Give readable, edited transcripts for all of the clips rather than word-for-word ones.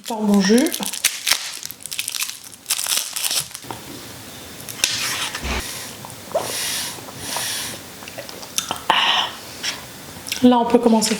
Par mon jus. Là, on peut commencer.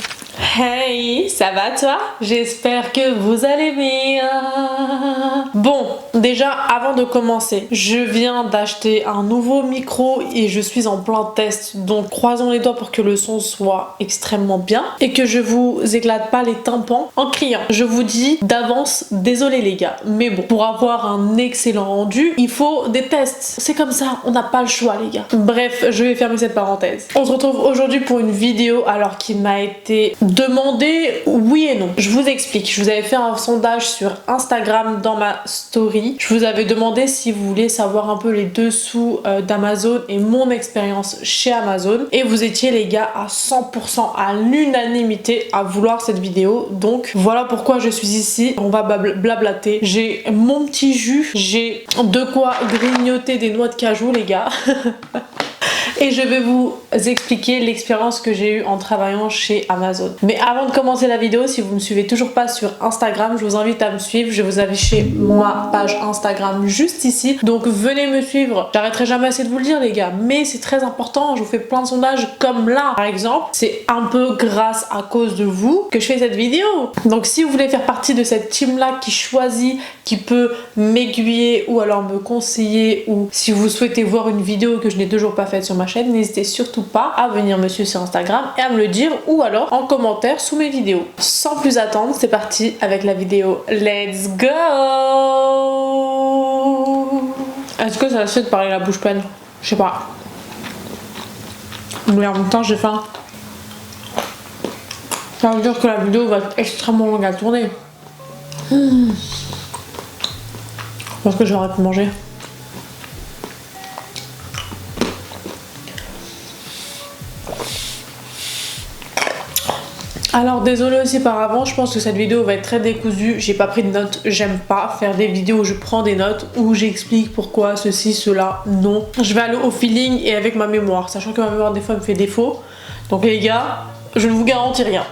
Hey, ça va toi? J'espère que vous allez bien. Bon, déjà avant de commencer, je viens d'acheter un nouveau micro et je suis en plein test. Donc croisons les doigts pour que le son soit extrêmement bien et que je vous éclate pas les tympans en criant. Je vous dis d'avance, désolé les gars, mais bon, pour avoir un excellent rendu, il faut des tests. C'est comme ça, on n'a pas le choix les gars. Bref, je vais fermer cette parenthèse. On se retrouve aujourd'hui pour une vidéo alors qu'il m'a été demandé oui et non. Je vous explique, je vous avais fait un sondage sur Instagram dans ma story. Je vous avais demandé si vous voulez savoir un peu les dessous d'Amazon et mon expérience chez Amazon. Et vous étiez les gars à 100% à l'unanimité à vouloir cette vidéo. Donc voilà pourquoi je suis ici. On va blablater. J'ai mon petit jus, j'ai de quoi grignoter des noix de cajou les gars. Et je vais vous expliquer l'expérience que j'ai eue en travaillant chez Amazon. Mais avant de commencer la vidéo, si vous ne me suivez toujours pas sur Instagram, je vous invite à me suivre. Je vais vous afficher ma page Instagram juste ici. Donc venez me suivre. J'arrêterai jamais assez de vous le dire les gars, mais c'est très important. Je vous fais plein de sondages comme là par exemple. C'est un peu grâce à cause de vous que je fais cette vidéo. Donc si vous voulez faire partie de cette team là qui choisit, qui peut m'aiguiller ou alors me conseiller, ou si vous souhaitez voir une vidéo que je n'ai toujours pas faite sur ma chaîne, n'hésitez surtout pas à venir me suivre sur Instagram et à me le dire ou alors en commentaire sous mes vidéos. Sans plus attendre, c'est parti avec la vidéo. Let's go! Est-ce que ça se fait de parler la bouche pleine? Je sais pas. Mais en même temps, j'ai faim. Ça veut dire que la vidéo va être extrêmement longue à tourner. Parce que je vais arrêter de manger. Alors désolé aussi par avant, je pense que cette vidéo va être très décousue, j'ai pas pris de notes, j'aime pas faire des vidéos où je prends des notes, où j'explique pourquoi ceci, cela, non. Je vais aller au feeling et avec ma mémoire, sachant que ma mémoire des fois me fait défaut. Donc les gars, je ne vous garantis rien.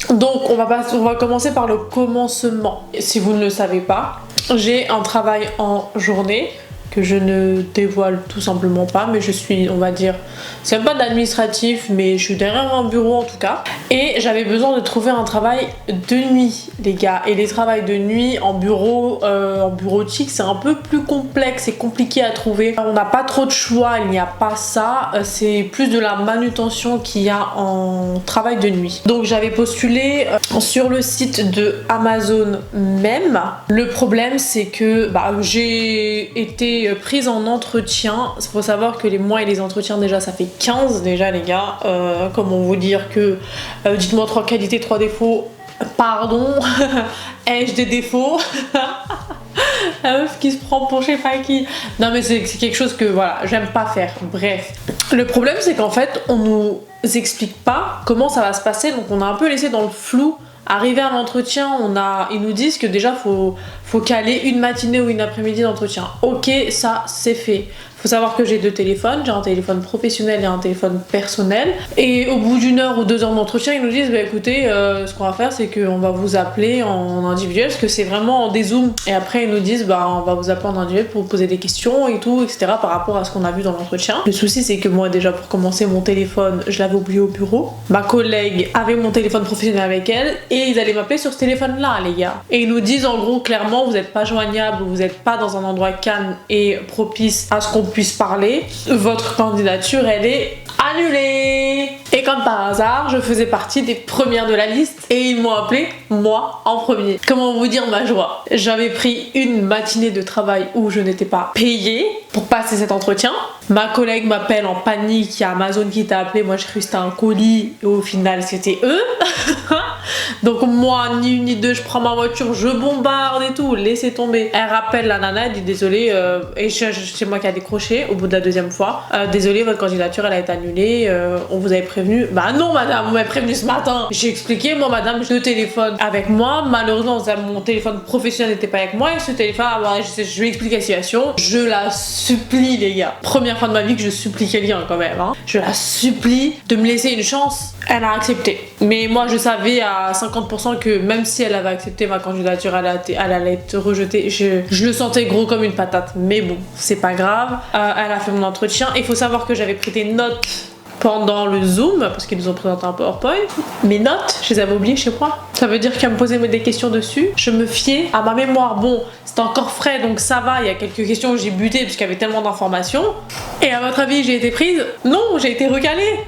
Donc on va commencer par le commencement. Si vous ne le savez pas, j'ai un travail en journée que je ne dévoile tout simplement pas, mais je suis, on va dire, c'est même pas de l'administratif, mais je suis derrière un bureau en tout cas, et j'avais besoin de trouver un travail de nuit les gars, et les travails de nuit en bureau, en bureautique, c'est un peu plus complexe et compliqué à trouver. On n'a pas trop de choix, il n'y a pas ça, c'est plus de la manutention qu'il y a en travail de nuit. Donc j'avais postulé sur le site de Amazon même. Le problème c'est que j'ai été prise en entretien. Il faut savoir que les mois et les entretiens déjà ça fait 15 déjà les gars. Comment vous dire que dites-moi 3 qualités, 3 défauts. Pardon. Ai-je des défauts? La meuf qui se prend pour je sais pas qui. Non mais c'est quelque chose que voilà, j'aime pas faire. Bref. Le problème c'est qu'en fait on nous explique pas comment ça va se passer, donc on a un peu laissé dans le flou. Arrivé à l'entretien, ils nous disent que déjà faut caler une matinée ou une après-midi d'entretien. Ok, ça c'est fait. Faut savoir que j'ai 2 téléphones, j'ai un téléphone professionnel et un téléphone personnel. Et au bout d'1 heure ou 2 heures d'entretien, ils nous disent écoutez, ce qu'on va faire c'est qu'on va vous appeler en individuel, parce que c'est vraiment en des zooms. Et après ils nous disent on va vous appeler en individuel pour vous poser des questions et tout, etc. par rapport à ce qu'on a vu dans l'entretien. Le souci c'est que moi déjà pour commencer mon téléphone, je l'avais oublié au bureau. Ma collègue avait mon téléphone professionnel avec elle et ils allaient m'appeler sur ce téléphone là les gars. Et ils nous disent en gros clairement vous n'êtes pas joignable, vous n'êtes pas dans un endroit calme et propice à ce qu'on puisse parler, votre candidature elle est annulée. Et comme par hasard, je faisais partie des premières de la liste et ils m'ont appelé moi en premier. Comment vous dire ma joie? J'avais pris une matinée de travail où je n'étais pas payée pour passer cet entretien. Ma collègue m'appelle en panique, il y a Amazon qui t'a appelé, moi je croyais que c'était un colis et au final c'était eux. Donc moi ni une ni deux, je prends ma voiture, je bombarde et tout, laissez tomber. Elle rappelle la nana, elle dit désolé, et c'est moi qui a décroché au bout de la 2e fois. Désolé, votre candidature elle a été annulée, on vous avait prévenu. Bah non madame, vous m'avez prévenu ce matin. J'ai expliqué, moi madame, j'ai le téléphone avec moi, malheureusement mon téléphone professionnel n'était pas avec moi et ce téléphone, je lui ai expliqué la situation, je la supplie les gars. Première fois de ma vie que je supplie quelqu'un quand même. Hein. Je la supplie de me laisser une chance. Elle a accepté. Mais moi, je savais à 50% que même si elle avait accepté ma candidature, elle allait être rejetée. Je le sentais gros comme une patate. Mais bon, c'est pas grave. Elle a fait mon entretien. Il faut savoir que j'avais pris des notes pendant le Zoom, parce qu'ils nous ont présenté un PowerPoint. Mes notes, je les avais oubliées chez moi. Ça veut dire qu'elle me posait des questions dessus. Je me fiais à ma mémoire. Bon, c'était encore frais, donc ça va. Il y a quelques questions où j'ai buté, parce qu'il y avait tellement d'informations. Et à votre avis, j'ai été prise? Non, j'ai été recalée.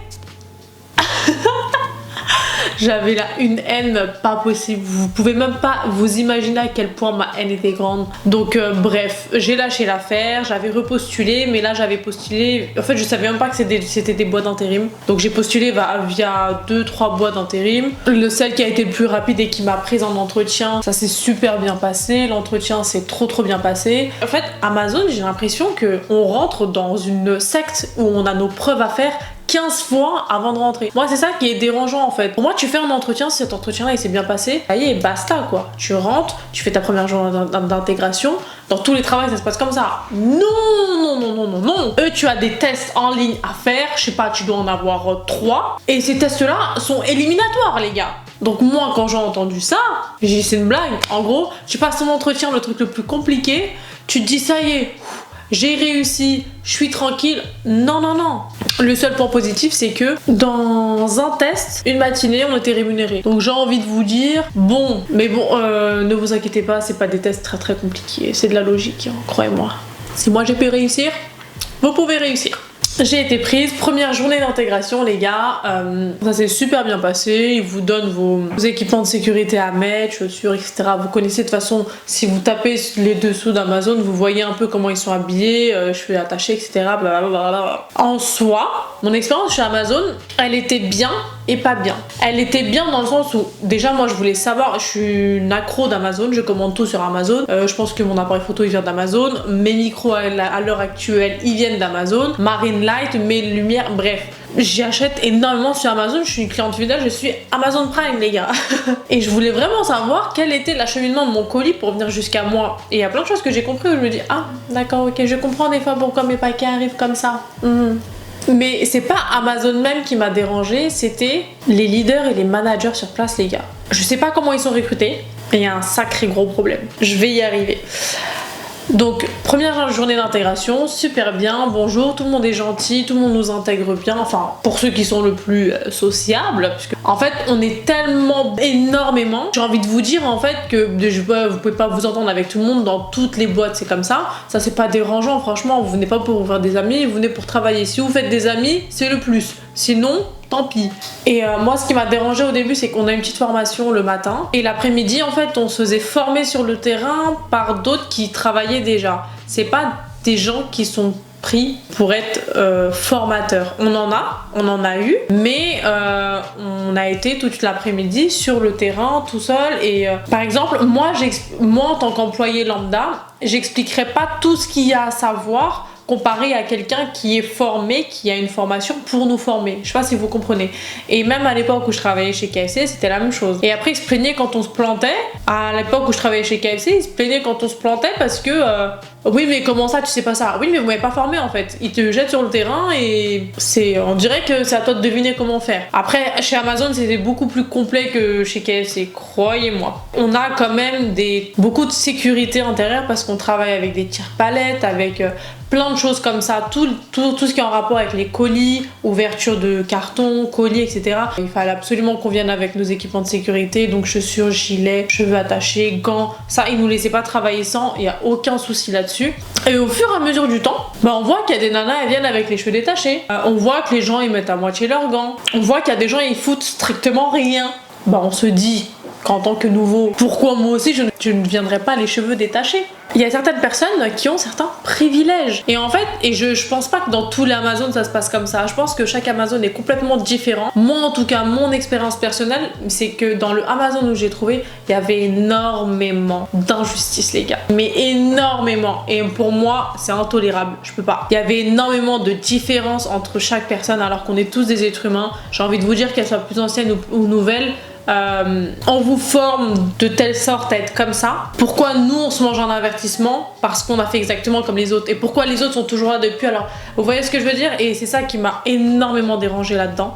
J'avais là une haine pas possible. Vous pouvez même pas vous imaginer à quel point ma haine était grande. Donc bref, j'ai lâché l'affaire. J'avais repostulé, mais là j'avais postulé. En fait, je savais même pas que c'était des boîtes d'intérim. Donc j'ai postulé via 2-3 boîtes d'intérim. Celle qui a été le plus rapide et qui m'a prise en entretien, ça s'est super bien passé. L'entretien s'est trop bien passé. En fait, Amazon, j'ai l'impression qu'on rentre dans une secte où on a nos preuves à faire 15 fois avant de rentrer. Moi, c'est ça qui est dérangeant en fait. Pour moi, tu fais un entretien, si cet entretien-là il s'est bien passé, ça y est, basta quoi. Tu rentres, tu fais ta première journée d'intégration. Dans tous les travails, ça se passe comme ça. Non. Eux, tu as des tests en ligne à faire. Je sais pas, tu dois en avoir 3. Et ces tests-là sont éliminatoires, les gars. Donc moi, quand j'ai entendu ça, j'ai dit c'est une blague. En gros, tu passes ton entretien, le truc le plus compliqué. Tu te dis ça y est. J'ai réussi, je suis tranquille. Non. Le seul point positif, c'est que dans un test, une matinée, on était rémunérés. Donc j'ai envie de vous dire, ne vous inquiétez pas, c'est pas des tests très compliqués. C'est de la logique, hein, croyez-moi. Si moi j'ai pu réussir, vous pouvez réussir. J'ai été prise, première journée d'intégration les gars, ça s'est super bien passé, ils vous donnent vos équipements de sécurité à mettre, chaussures, etc. Vous connaissez de toute façon, si vous tapez les dessous d'Amazon, vous voyez un peu comment ils sont habillés, cheveux attachés, etc. Blablabla. En soi, mon expérience chez Amazon, elle était bien et pas bien. Elle était bien dans le sens où, déjà moi je voulais savoir, je suis une accro d'Amazon, je commande tout sur Amazon, je pense que mon appareil photo il vient d'Amazon, mes micros à l'heure actuelle ils viennent d'Amazon, Marine Light, mes lumières, bref. J'achète énormément sur Amazon, je suis une cliente fidèle, je suis Amazon Prime les gars. Et je voulais vraiment savoir quel était l'acheminement de mon colis pour venir jusqu'à moi. Et il y a plein de choses que j'ai compris où je me dis ah d'accord ok, je comprends des fois pourquoi mes paquets arrivent comme ça. Mais c'est pas Amazon même qui m'a dérangée, c'était les leaders et les managers sur place les gars. Je sais pas comment ils sont recrutés, mais il y a un sacré gros problème. Je vais y arriver. Donc première journée d'intégration, super bien, bonjour, tout le monde est gentil, tout le monde nous intègre bien, enfin pour ceux qui sont le plus sociables, parce que en fait on est tellement énormément, j'ai envie de vous dire en fait que vous pouvez pas vous entendre avec tout le monde dans toutes les boîtes, c'est comme ça c'est pas dérangeant franchement, vous venez pas pour vous faire des amis, vous venez pour travailler, si vous faites des amis c'est le plus, sinon tant pis. Et moi ce qui m'a dérangé au début c'est qu'on a une petite formation le matin et l'après-midi en fait on se faisait former sur le terrain par d'autres qui travaillaient déjà. C'est pas des gens qui sont pris pour être formateurs. On en a eu, mais on a été toute l'après-midi sur le terrain tout seul et par exemple moi en tant qu'employé lambda j'expliquerai pas tout ce qu'il y a à savoir comparé à quelqu'un qui est formé, qui a une formation pour nous former. Je sais pas si vous comprenez. Et même à l'époque où je travaillais chez KFC, c'était la même chose. Et après, ils se plaignaient quand on se plantait. À l'époque où je travaillais chez KFC, ils se plaignaient quand on se plantait parce que oui, mais comment ça, tu sais pas ça? Oui, mais vous m'avez pas formé en fait. Ils te jettent sur le terrain et on dirait que c'est à toi de deviner comment faire. Après, chez Amazon, c'était beaucoup plus complet que chez KFC, croyez-moi. On a quand même beaucoup de sécurité intérieure parce qu'on travaille avec des tire-palettes, avec plein de choses comme ça, tout ce qui est en rapport avec les colis, ouverture de carton, colis, etc. Il fallait absolument qu'on vienne avec nos équipements de sécurité, donc chaussures, gilets, cheveux attachés, gants. Ça, ils nous laissaient pas travailler sans, il n'y a aucun souci là-dessus. Et au fur et à mesure du temps, on voit qu'il y a des nanas, elles viennent avec les cheveux détachés. On voit que les gens, ils mettent à moitié leurs gants. On voit qu'il y a des gens, ils foutent strictement rien. On se dit qu'en tant que nouveau, pourquoi moi aussi je ne viendrais pas les cheveux détachés? Il y a certaines personnes qui ont certains privilèges. Et en fait, je pense pas que dans tous les Amazon ça se passe comme ça. Je pense que chaque Amazon est complètement différent. Moi en tout cas, mon expérience personnelle, c'est que dans le Amazon où j'ai trouvé, il y avait énormément d'injustice les gars. Mais énormément. Et pour moi, c'est intolérable. Je peux pas. Il y avait énormément de différences entre chaque personne alors qu'on est tous des êtres humains. J'ai envie de vous dire qu'elles soient plus anciennes ou nouvelles. on vous forme de telle sorte à être comme ça. Pourquoi nous on se mange un avertissement? Parce qu'on a fait exactement comme les autres. Et pourquoi les autres sont toujours là depuis? Alors, vous voyez ce que je veux dire? Et c'est ça qui m'a énormément dérangée là-dedans.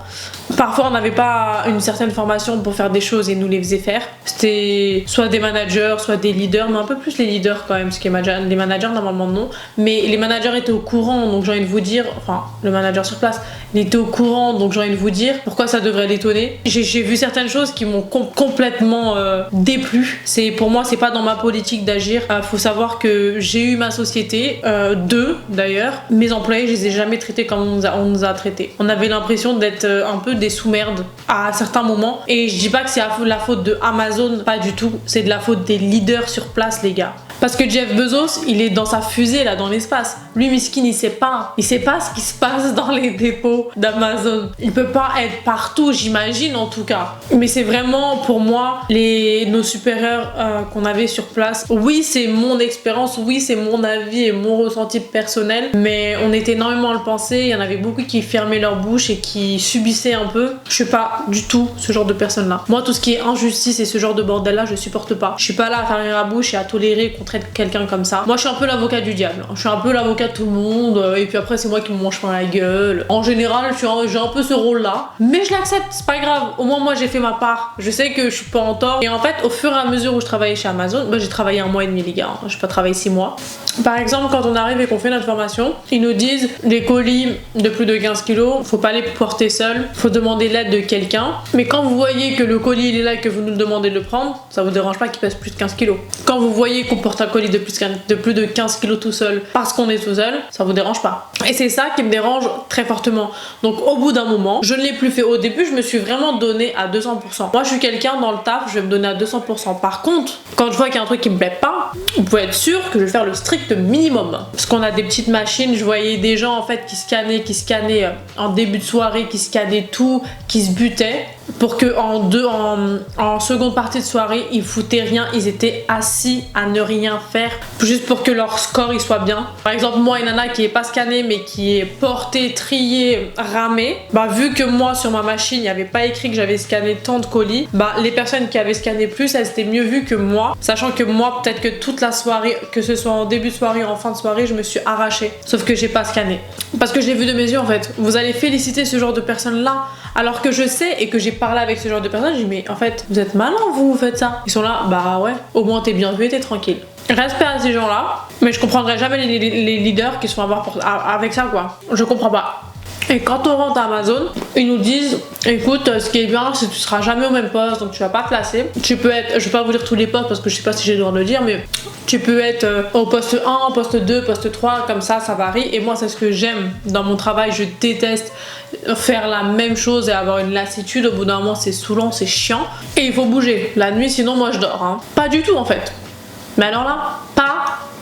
Parfois on n'avait pas une certaine formation pour faire des choses et nous les faisait faire. C'était soit des managers, soit des leaders, mais un peu plus les leaders quand même, parce que les managers normalement non. Mais les managers étaient au courant, donc j'ai envie de vous dire, enfin le manager sur place, il était au courant, donc j'ai envie de vous dire pourquoi ça devrait l'étonner. J'ai vu certaines choses qui m'ont complètement déplu. Pour moi c'est pas dans ma politique d'agir. Faut savoir que j'ai eu ma société, deux d'ailleurs. Mes employés je les ai jamais traités comme on nous a traités. On avait l'impression d'être un peu des sous-merdes à certains moments. Et je dis pas que c'est la faute de Amazon, pas du tout. C'est de la faute des leaders sur place, les gars. Parce que Jeff Bezos, il est dans sa fusée là dans l'espace. Lui, miskin, il sait pas ce qui se passe dans les dépôts d'Amazon. Il peut pas être partout, j'imagine en tout cas. Mais c'est vraiment pour moi nos supérieurs qu'on avait sur place. Oui, c'est mon expérience, oui, c'est mon avis et mon ressenti personnel. Mais on était énormément à le penser. Il y en avait beaucoup qui fermaient leur bouche et qui subissaient un peu. Je suis pas du tout ce genre de personne là. Moi, tout ce qui est injustice et ce genre de bordel là, je supporte pas. Je suis pas là à fermer la bouche et à tolérer qu'on traite quelqu'un comme ça. Moi je suis un peu l'avocat du diable, je suis un peu l'avocat de tout le monde et puis après c'est moi qui me mange par la gueule. En général j'ai un peu ce rôle là, mais je l'accepte, c'est pas grave, au moins moi j'ai fait ma part, je sais que je suis pas en tort. Et en fait au fur et à mesure où je travaillais chez Amazon, j'ai travaillé 1 mois et demi les gars, j'ai pas travaillé 6 mois. Par exemple quand on arrive et qu'on fait notre formation, ils nous disent les colis de plus de 15 kilos, faut pas les porter seul, faut demander l'aide de quelqu'un. Mais quand vous voyez que le colis il est là et que vous nous demandez de le prendre, ça vous dérange pas qu'il pèse plus de 15 kilos. Quand vous voyez qu'on porte un colis de plus de 15 kilos tout seul parce qu'on est tout seul, ça vous dérange pas. Et c'est ça qui me dérange très fortement. Donc au bout d'un moment, je ne l'ai plus fait. Au début, je me suis vraiment donné à 200%. Moi, je suis quelqu'un dans le taf, je vais me donner à 200%. Par contre, quand je vois qu'il y a un truc qui me plaît pas, vous pouvez être sûr que je vais faire le strict minimum. Parce qu'on a des petites machines, je voyais des gens en fait qui scannaient en début de soirée, qui scannaient tout, qui se butaient. Pour que en seconde partie de soirée, ils foutaient rien, ils étaient assis à ne rien faire, juste pour que leur score il soit bien. Par exemple, moi, une nana qui est pas scannée, mais qui est portée, triée, ramée, vu que moi sur ma machine, il n'y avait pas écrit que j'avais scanné tant de colis, les personnes qui avaient scanné plus, elles étaient mieux vues que moi, sachant que moi, peut-être que toute la soirée, que ce soit en début de soirée ou en fin de soirée, je me suis arrachée. Sauf que j'ai pas scanné. Parce que je l'ai vu de mes yeux en fait. Vous allez féliciter ce genre de personnes là, alors que je sais et que j'ai parlé avec ce genre de personnes, j'ai dit mais en fait vous êtes malins vous faites ça. Ils sont là, bah ouais, au moins t'es bien vu, t'es tranquille. Respect à ces gens là, mais je comprendrai jamais les leaders qui sont avec ça quoi. Je comprends pas. Et quand on rentre à Amazon, ils nous disent écoute, ce qui est bien, c'est que tu seras jamais au même poste, donc tu vas pas te placer. Tu peux être, je vais pas vous dire tous les postes parce que je sais pas si j'ai le droit de le dire, mais tu peux être au poste 1, poste 2, poste 3, comme ça varie. Et moi, c'est ce que j'aime dans mon travail. Je déteste faire la même chose et avoir une lassitude. Au bout d'un moment, c'est saoulant, c'est chiant. Et il faut bouger. La nuit, sinon, moi, je dors. Hein. Pas du tout, en fait. Mais alors là, pas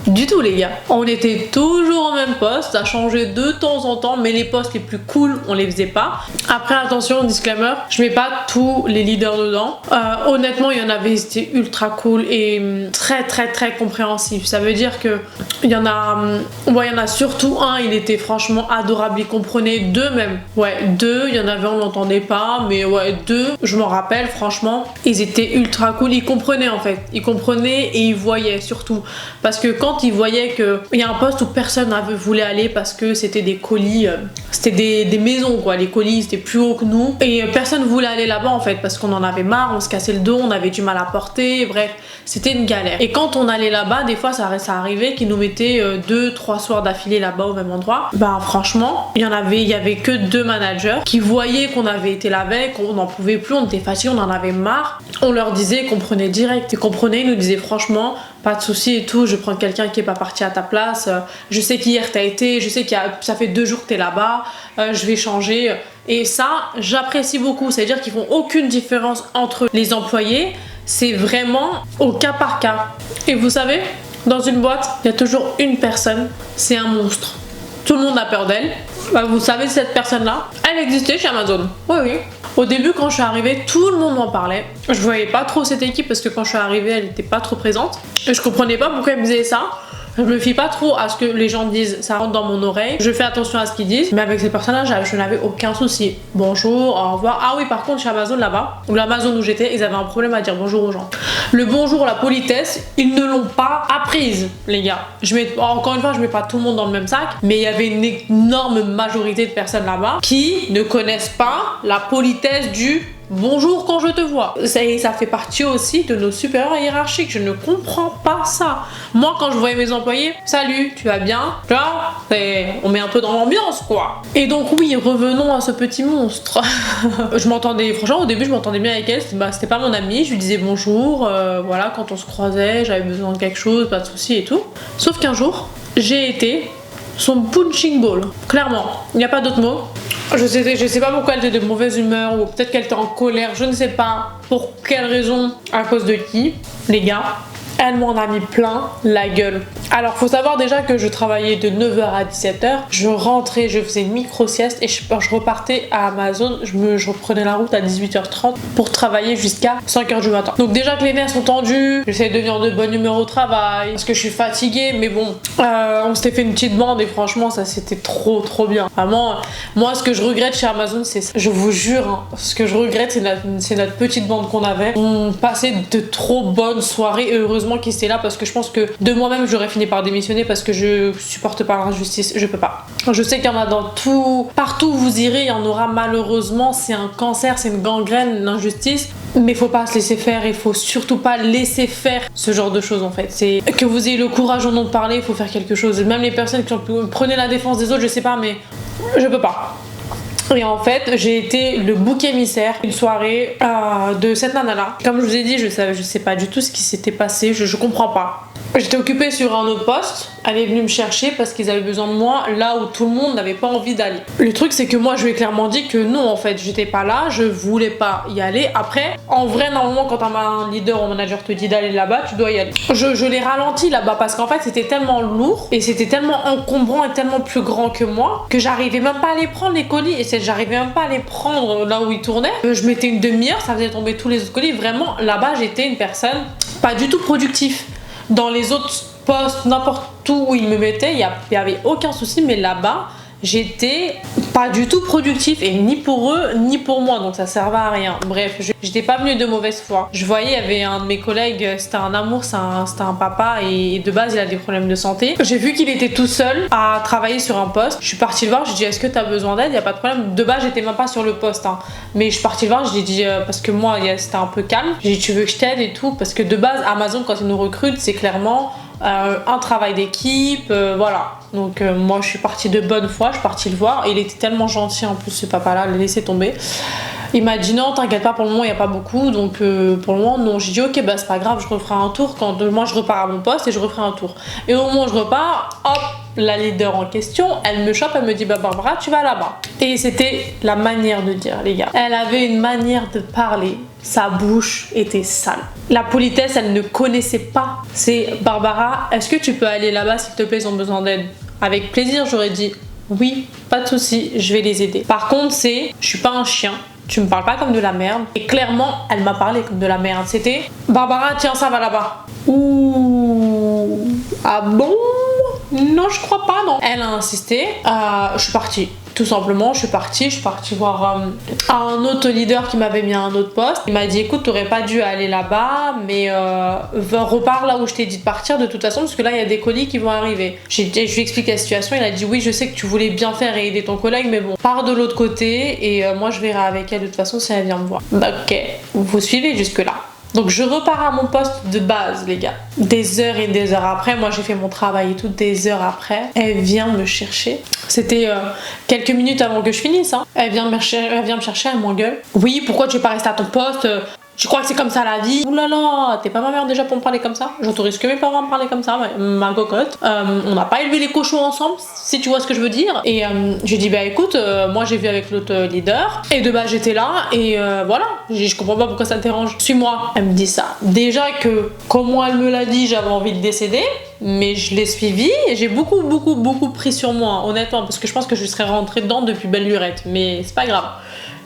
du tout les gars. On était toujours au même poste, ça changeait de temps en temps, mais les postes les plus cool, on les faisait pas. Après attention, disclaimer, je mets pas tous les leaders dedans. Honnêtement, il y en avait, c'était ultra cool et très compréhensif. Ça veut dire que il y en a surtout un, il était franchement adorable, il comprenait. Deux même. Ouais, deux, il y en avait on l'entendait pas, mais ouais, deux, je m'en rappelle franchement, ils étaient ultra cool, ils comprenaient en fait. Ils comprenaient et ils voyaient surtout. Parce que quand ils voyaient qu'il y a un poste où personne ne voulait aller parce que c'était des colis, c'était des maisons quoi, les colis c'était plus haut que nous et personne ne voulait aller là-bas en fait parce qu'on en avait marre, on se cassait le dos, on avait du mal à porter, bref, c'était une galère. Et quand on allait là-bas, des fois ça arrivait qu'ils nous mettaient 2-3 soirs d'affilée là-bas au même endroit. Franchement, il y avait que 2 managers qui voyaient qu'on avait été la veille, qu'on n'en pouvait plus, on était fatigués, on en avait marre. On leur disait qu'on prenait direct, ils comprenaient, ils nous disaient franchement pas de soucis et tout, je prends quelqu'un qui est pas parti à ta place, je sais qu'hier t'as été, je sais que ça fait 2 jours que t'es là-bas, je vais changer. Et ça, j'apprécie beaucoup, c'est-à-dire qu'ils font aucune différence entre les employés, c'est vraiment au cas par cas. Et vous savez, dans une boîte, il y a toujours une personne, c'est un monstre. Tout le monde a peur d'elle. Vous savez, cette personne-là, elle existait chez Amazon. Oui. Au début, quand je suis arrivée, tout le monde m'en parlait. Je voyais pas trop cette équipe parce que quand je suis arrivée, elle était pas trop présente. Et je comprenais pas pourquoi elle me disait ça. Je me fie pas trop à ce que les gens disent, ça rentre dans mon oreille. Je fais attention à ce qu'ils disent, mais avec ces personnages, je n'avais aucun souci. Bonjour, au revoir. Ah oui, par contre, chez Amazon là-bas, ou l'Amazon où j'étais, ils avaient un problème à dire bonjour aux gens. Le bonjour, la politesse, ils ne l'ont pas apprise, les gars. Encore une fois, je mets pas tout le monde dans le même sac, mais il y avait une énorme majorité de personnes là-bas qui ne connaissent pas la politesse du bonjour quand je te vois. Ça fait partie aussi de nos supérieurs hiérarchiques. Je ne comprends pas ça. Moi, quand je voyais mes employés, salut, tu vas bien? Là, on met un peu dans l'ambiance, quoi. Et donc, oui, revenons à ce petit monstre. Je m'entendais, franchement, au début, je m'entendais bien avec elle. C'était pas mon amie. Je lui disais bonjour. Voilà, quand on se croisait, j'avais besoin de quelque chose, pas de souci et tout. Sauf qu'un jour, j'ai été son punching ball. Clairement, il n'y a pas d'autre mot. Je sais pas pourquoi elle était de mauvaise humeur ou peut-être qu'elle était en colère, je ne sais pas pour quelle raison, à cause de qui, les gars. Elle m'en a mis plein la gueule. Alors faut savoir déjà que je travaillais de 9h à 17h, je rentrais, je faisais une micro-sieste et je repartais à Amazon, je reprenais la route à 18h30 pour travailler jusqu'à 5h du matin. Donc déjà que les nerfs sont tendus, j'essaie de venir de bonne humeur au travail, parce que je suis fatiguée, mais bon, on s'était fait une petite bande et franchement ça c'était trop bien. Vraiment, moi ce que je regrette chez Amazon c'est ça. Je vous jure, hein, ce que je regrette c'est notre petite bande qu'on avait. On passait de trop bonnes soirées et heureusement qui était là parce que je pense que de moi-même j'aurais fini par démissionner parce que je supporte pas l'injustice, je peux pas. Je sais qu'il y en a dans tout, partout où vous irez, il y en aura malheureusement, c'est un cancer, c'est une gangrène, l'injustice, mais faut pas se laisser faire, il faut surtout pas laisser faire ce genre de choses en fait. C'est que vous ayez le courage en nom de parler, il faut faire quelque chose. Même les personnes qui prenez la défense des autres, je sais pas, mais je peux pas. Et en fait, j'ai été le bouc émissaire une soirée de cette nana-là. Comme je vous ai dit, je sais pas du tout ce qui s'était passé, je comprends pas. J'étais occupée sur un autre poste, elle est venue me chercher parce qu'ils avaient besoin de moi là où tout le monde n'avait pas envie d'aller. Le truc c'est que moi je lui ai clairement dit que non en fait, j'étais pas là, je voulais pas y aller. Après, en vrai normalement quand un leader ou un manager te dit d'aller là-bas, tu dois y aller. Je l'ai ralenti là-bas parce qu'en fait c'était tellement lourd et c'était tellement encombrant et tellement plus grand que moi que j'arrivais même pas à les prendre les colis et j'arrivais même pas à les prendre là où ils tournaient. Je mettais une demi-heure, ça faisait tomber tous les autres colis. Vraiment là-bas j'étais une personne pas du tout productive. Dans les autres postes, n'importe où ils me mettaient, il n'y avait aucun souci, mais là-bas, j'étais pas du tout productif et ni pour eux ni pour moi, donc ça servait à rien. Bref, j'étais pas venue de mauvaise foi. Je voyais, il y avait un de mes collègues, c'était un amour, c'était un papa et de base il a des problèmes de santé. J'ai vu qu'il était tout seul à travailler sur un poste. Je suis partie le voir, je lui ai dit est-ce que t'as besoin d'aide? Il y a pas de problème. De base j'étais même pas sur le poste, hein. Mais je suis partie le voir, je lui ai dit parce que moi c'était un peu calme. J'ai dit tu veux que je t'aide et tout parce que de base Amazon quand ils nous recrutent c'est clairement un travail d'équipe, voilà. Donc moi je suis partie de bonne foi, je suis partie le voir et il était tellement gentil en plus ce papa là, le laisser tomber. Il m'a dit non t'inquiète pas pour le moment il n'y a pas beaucoup donc pour le moment non. J'ai dit ok bah c'est pas grave je referai un tour quand moi je repars à mon poste et je referai un tour. Et au moment où je repars, hop, la leader en question, elle me chope, elle me dit bah Barbara tu vas là-bas. Et c'était la manière de dire les gars. Elle avait une manière de parler. Sa bouche était sale. La politesse, elle ne connaissait pas. C'est Barbara, est-ce que tu peux aller là-bas s'il te plaît, ils ont besoin d'aide? Avec plaisir, j'aurais dit oui, pas de souci, je vais les aider. Par contre, je suis pas un chien. Tu me parles pas comme de la merde. Et clairement, elle m'a parlé comme de la merde. C'était Barbara, tiens, ça va là-bas. Ouh. Ah bon? Non, je crois pas, non. Elle a insisté. Je suis partie. Tout simplement, je suis partie voir un autre leader qui m'avait mis à un autre poste. Il m'a dit écoute, t'aurais pas dû aller là-bas, mais repars là où je t'ai dit de partir de toute façon, parce que là il y a des colis qui vont arriver. Je lui ai expliqué la situation, il a dit oui, je sais que tu voulais bien faire et aider ton collègue, mais bon, pars de l'autre côté et moi je verrai avec elle de toute façon si elle vient me voir. Bah ok, vous suivez jusque-là. Donc je repars à mon poste de base les gars. Des heures et des heures après, moi j'ai fait mon travail et tout, des heures après, elle vient me chercher. C'était quelques minutes avant que je finisse, hein. Elle vient me chercher, elle m'engueule. Oui, pourquoi tu es pas resté à ton poste? Je crois que c'est comme ça la vie. Ouh là là, t'es pas ma mère déjà pour me parler comme ça? J'autorise que mes parents à me parler comme ça, ma cocotte. On n'a pas élevé les cochons ensemble, si tu vois ce que je veux dire. Et j'ai dit bah écoute, moi j'ai vu avec l'autre leader et de base j'étais là et voilà. Je comprends pas pourquoi ça te dérange. Suis-moi. Elle me dit ça. Déjà que comment elle me l'a dit, j'avais envie de décéder. Mais je l'ai suivi et j'ai beaucoup pris sur moi, honnêtement, parce que je pense que je serais rentrée dedans depuis belle lurette. Mais c'est pas grave.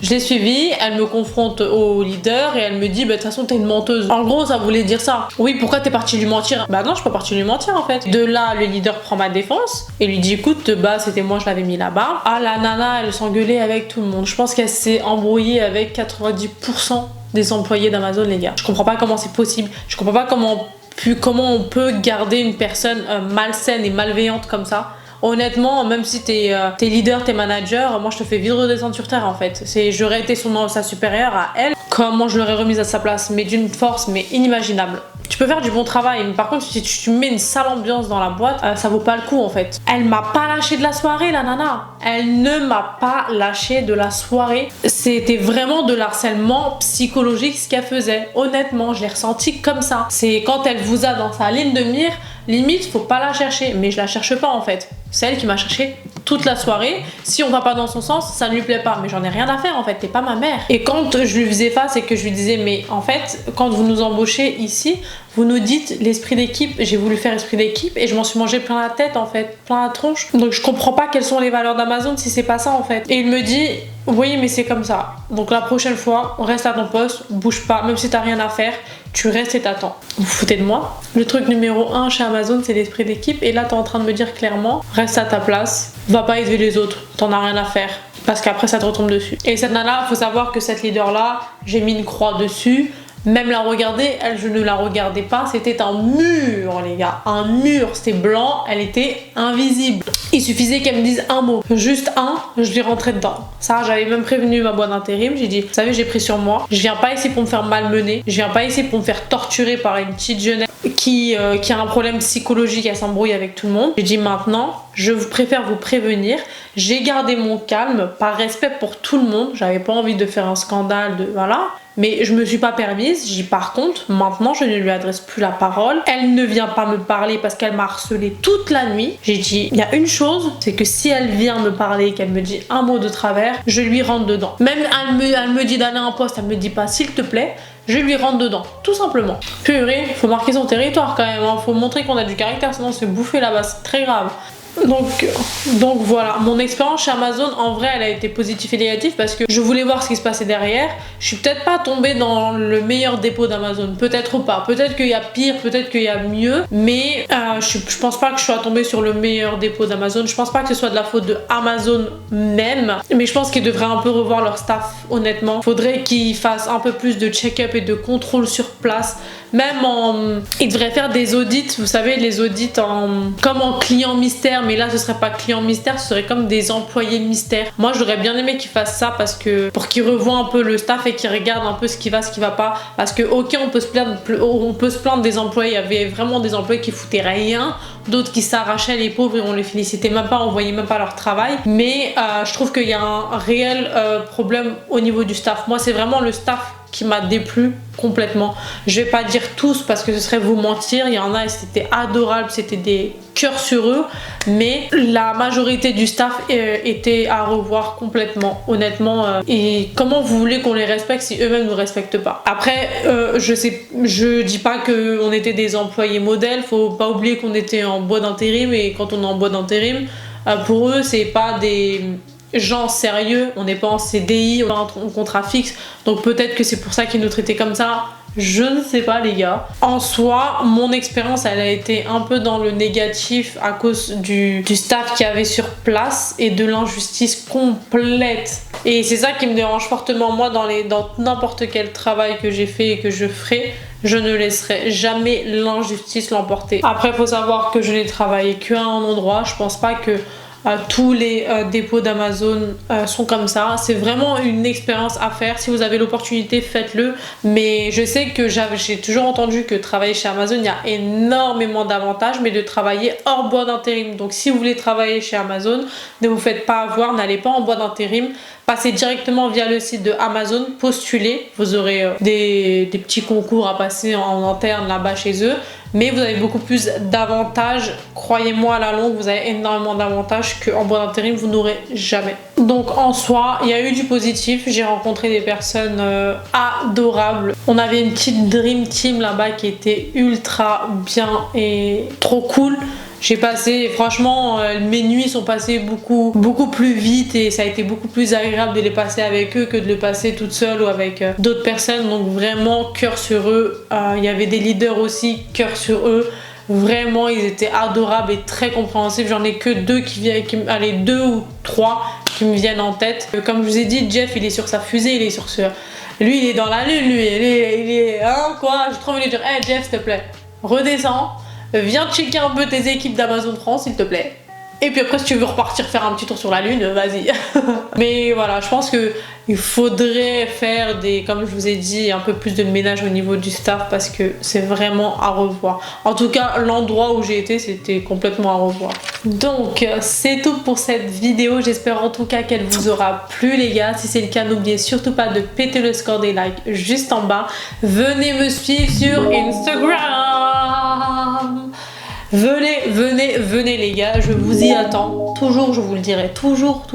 Je l'ai suivie, elle me confronte au leader et elle me dit bah de toute façon t'es une menteuse. En gros ça voulait dire ça. Oui, pourquoi t'es partie lui mentir? Bah non, je suis pas partie lui mentir en fait. De là, le leader prend ma défense et lui dit écoute, bah c'était moi, je l'avais mis là-bas. Ah, la nana, elle s'engueulait avec tout le monde. Je pense qu'elle s'est embrouillée avec 90% des employés d'Amazon, les gars. Je comprends pas comment c'est possible. Je comprends pas comment on peut garder une personne malsaine et malveillante comme ça. Honnêtement, même si t'es leader, t'es manager, moi je te fais vite redescendre sur terre en fait. J'aurais été sa supérieure à elle, comment je l'aurais remise à sa place, mais d'une force mais inimaginable. Tu peux faire du bon travail, mais par contre si tu mets une sale ambiance dans la boîte, ça vaut pas le coup en fait. Elle m'a pas lâché de la soirée, la nana. Elle ne m'a pas lâché de la soirée. C'était vraiment de l'harcèlement psychologique ce qu'elle faisait. Honnêtement, je l'ai ressenti comme ça. C'est quand elle vous a dans sa ligne de mire, limite faut pas la chercher, mais je la cherche pas en fait. C'est elle qui m'a cherché toute la soirée. Si on va pas dans son sens, ça ne lui plaît pas, mais j'en ai rien à faire en fait, t'es pas ma mère. Et quand je lui faisais face et que je lui disais mais en fait quand vous nous embauchez ici, vous nous dites l'esprit d'équipe, j'ai voulu faire esprit d'équipe et je m'en suis mangé plein la tête en fait, plein la tronche. Donc je comprends pas quelles sont les valeurs d'Amazon si c'est pas ça en fait. Et il me dit oui mais c'est comme ça, donc la prochaine fois reste à ton poste, bouge pas, même si t'as rien à faire, tu restes et t'attends. Vous vous foutez de moi? Le truc numéro 1 chez Amazon c'est l'esprit d'équipe et là t'es en train de me dire clairement reste à ta place, va pas aider les autres, t'en as rien à faire parce qu'après ça te retombe dessus. Et cette nana, faut savoir que cette leader là, j'ai mis une croix dessus. Même la regarder, elle, je ne la regardais pas, c'était un mur les gars, un mur, c'était blanc, elle était invisible. Il suffisait qu'elle me dise un mot, juste un, je lui rentrais dedans. Ça, j'avais même prévenu ma boîte d'intérim, j'ai dit, vous savez, j'ai pris sur moi, je viens pas ici pour me faire malmener, je viens pas ici pour me faire torturer par une petite jeunesse qui a un problème psychologique, elle s'embrouille avec tout le monde. J'ai dit maintenant, je préfère vous prévenir, j'ai gardé mon calme par respect pour tout le monde, j'avais pas envie de faire un scandale, voilà. Mais je me suis pas permise, j'ai dit par contre, maintenant je ne lui adresse plus la parole. Elle ne vient pas me parler parce qu'elle m'a harcelée toute la nuit. J'ai dit, il y a une chose, c'est que si elle vient me parler et qu'elle me dit un mot de travers, je lui rentre dedans. Même elle me dit d'aller en poste, elle me dit pas s'il te plaît, je lui rentre dedans, tout simplement. Purée, faut marquer son territoire quand même, hein. Faut montrer qu'on a du caractère, sinon c'est bouffer là-bas, c'est très grave. Donc voilà, mon expérience chez Amazon en vrai elle a été positive et négative parce que je voulais voir ce qui se passait derrière. Je suis peut-être pas tombée dans le meilleur dépôt d'Amazon, peut-être pas, peut-être qu'il y a pire, peut-être qu'il y a mieux, mais je pense pas que je sois tombée sur le meilleur dépôt d'Amazon. Je pense pas que ce soit de la faute de Amazon même, mais je pense qu'ils devraient un peu revoir leur staff honnêtement. Faudrait qu'ils fassent un peu plus de check-up et de contrôle sur place. Même ils devraient faire des audits, vous savez, les audits comme en client mystère, mais là ce serait pas client mystère, ce serait comme des employés mystère. Moi j'aurais bien aimé qu'ils fassent ça parce que pour qu'ils revoient un peu le staff et qu'ils regardent un peu ce qui va, ce qui va pas. Parce que ok, on peut se plaindre des employés, il y avait vraiment des employés qui foutaient rien, d'autres qui s'arrachaient les pauvres et on les félicitait même pas, on voyait même pas leur travail. Mais je trouve qu'il y a un réel problème au niveau du staff. Moi c'est vraiment le staff qui m'a déplu complètement. Je vais pas dire tous parce que ce serait vous mentir, il y en a et c'était adorable, c'était des cœurs sur eux, mais la majorité du staff était à revoir complètement, honnêtement. Et comment vous voulez qu'on les respecte si eux-mêmes nous respectent pas? Après, je dis pas qu'on était des employés modèles, faut pas oublier qu'on était en boîte d'intérim et quand on est en boîte d'intérim, pour eux c'est pas des gens sérieux, on n'est pas en CDI, on est en contrat fixe, donc peut-être que c'est pour ça qu'ils nous traitaient comme ça, je ne sais pas les gars. En soi, mon expérience elle a été un peu dans le négatif à cause du staff qu'il y avait sur place et de l'injustice complète. Et c'est ça qui me dérange fortement moi dans n'importe quel travail que j'ai fait et que je ferai. Je ne laisserai jamais l'injustice l'emporter. Après, il faut savoir que je n'ai travaillé qu'à un endroit, je pense pas que tous les dépôts d'Amazon sont comme ça. C'est vraiment une expérience à faire. Si vous avez l'opportunité, faites-le. Mais je sais que j'ai toujours entendu que travailler chez Amazon, il y a énormément d'avantages, mais de travailler hors boîte d'intérim. Donc si vous voulez travailler chez Amazon, ne vous faites pas avoir, n'allez pas en boîte d'intérim. Passez directement via le site de Amazon, postulez. Vous aurez des petits concours à passer en interne là-bas chez eux. Mais vous avez beaucoup plus d'avantages. Croyez-moi, à la longue, vous avez énormément d'avantages qu'en boîte d'intérim, vous n'aurez jamais. Donc en soi, il y a eu du positif. J'ai rencontré des personnes adorables. On avait une petite dream team là-bas qui était ultra bien et trop cool. J'ai passé, franchement, mes nuits sont passées beaucoup plus vite et ça a été beaucoup plus agréable de les passer avec eux que de les passer toute seule ou avec d'autres personnes. Donc vraiment, cœur sur eux. Il y avait des leaders aussi, cœur sur eux. Vraiment, ils étaient adorables et très compréhensifs. J'en ai que deux allez, 2 ou 3 qui me viennent en tête. Comme je vous ai dit, Jeff, il est sur sa fusée, il est sur ce... Lui, il est dans la lune, lui. Il est hein, quoi? J'ai trop envie de lui dire, hey Jeff, s'il te plaît, redescends. Viens checker un peu tes équipes d'Amazon France, s'il te plaît. Et puis après, si tu veux repartir faire un petit tour sur la lune, vas-y. Mais voilà, je pense qu'il faudrait faire comme je vous ai dit, un peu plus de ménage au niveau du staff parce que c'est vraiment à revoir. En tout cas, l'endroit où j'ai été, c'était complètement à revoir. Donc, c'est tout pour cette vidéo. J'espère en tout cas qu'elle vous aura plu, les gars. Si c'est le cas, n'oubliez surtout pas de péter le score des likes juste en bas. Venez me suivre sur Instagram. Venez les gars, je vous y attends. Toujours, je vous le dirai, toujours.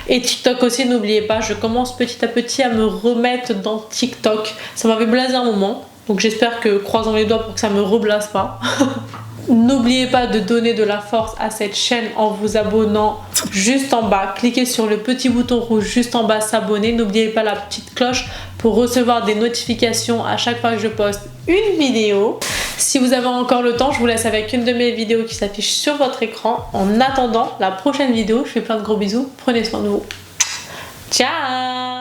Et TikTok aussi, n'oubliez pas, je commence petit à petit à me remettre dans TikTok. Ça m'avait blasé un moment, donc j'espère que, croisons les doigts pour que ça me reblase pas. N'oubliez pas de donner de la force à cette chaîne en vous abonnant juste en bas. Cliquez sur le petit bouton rouge juste en bas, s'abonner. N'oubliez pas la petite cloche pour recevoir des notifications à chaque fois que je poste une vidéo. Si vous avez encore le temps, je vous laisse avec une de mes vidéos qui s'affiche sur votre écran. En attendant la prochaine vidéo, je fais plein de gros bisous. Prenez soin de vous. Ciao!